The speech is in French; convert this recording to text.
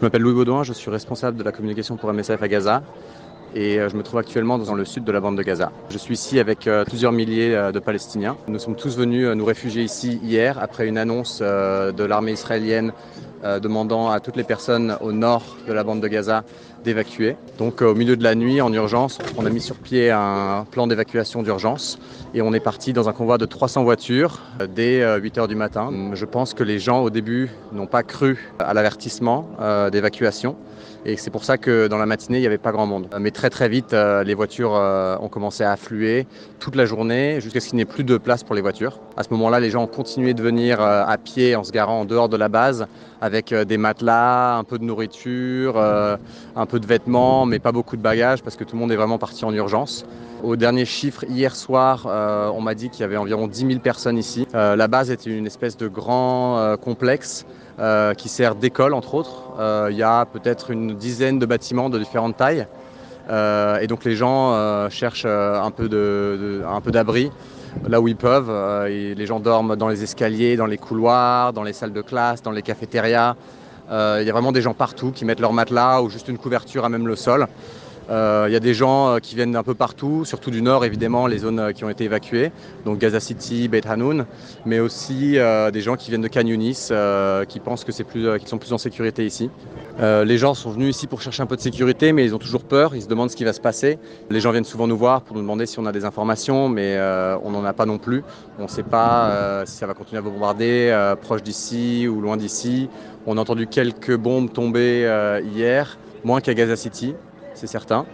Je m'appelle Louis Baudouin, je suis responsable de la communication pour MSF à Gaza et je me trouve actuellement dans le sud de la bande de Gaza. Je suis ici avec plusieurs milliers de Palestiniens. Nous sommes tous venus nous réfugier ici hier après une annonce de l'armée israélienne demandant à toutes les personnes au nord de la bande de Gaza d'évacuer. Donc au milieu de la nuit, en urgence, on a mis sur pied un plan d'évacuation d'urgence et on est parti dans un convoi de 300 voitures dès 8 heures du matin. Je pense que les gens au début n'ont pas cru à l'avertissement d'évacuation. Et c'est pour ça que dans la matinée, il n'y avait pas grand monde. Mais très vite, les voitures ont commencé à affluer toute la journée jusqu'à ce qu'il n'y ait plus de place pour les voitures. À ce moment-là, les gens ont continué de venir à pied en se garant en dehors de la base avec des matelas, un peu de nourriture, un peu de vêtements, mais pas beaucoup de bagages parce que tout le monde est vraiment parti en urgence. Au dernier chiffre, hier soir, on m'a dit qu'il y avait environ 10 000 personnes ici. La base est une espèce de grand complexe qui sert d'école, entre autres. Il y a peut-être une dizaine de bâtiments de différentes tailles. Et donc les gens cherchent un peu d'abri là où ils peuvent. Et les gens dorment dans les escaliers, dans les couloirs, dans les salles de classe, dans les cafétérias. Il y a vraiment des gens partout qui mettent leur matelas ou juste une couverture à même le sol. Il y a des gens qui viennent d'un peu partout, surtout du nord évidemment, les zones qui ont été évacuées, donc Gaza City, Beit Hanoun, mais aussi des gens qui viennent de Khan Younis, qui pensent que qu'ils sont plus en sécurité ici. Les gens sont venus ici pour chercher un peu de sécurité, mais ils ont toujours peur, ils se demandent ce qui va se passer. Les gens viennent souvent nous voir pour nous demander si on a des informations, mais on n'en a pas non plus. On ne sait pas si ça va continuer à bombarder proche d'ici ou loin d'ici. On a entendu quelques bombes tomber hier, moins qu'à Gaza City, c'est certain.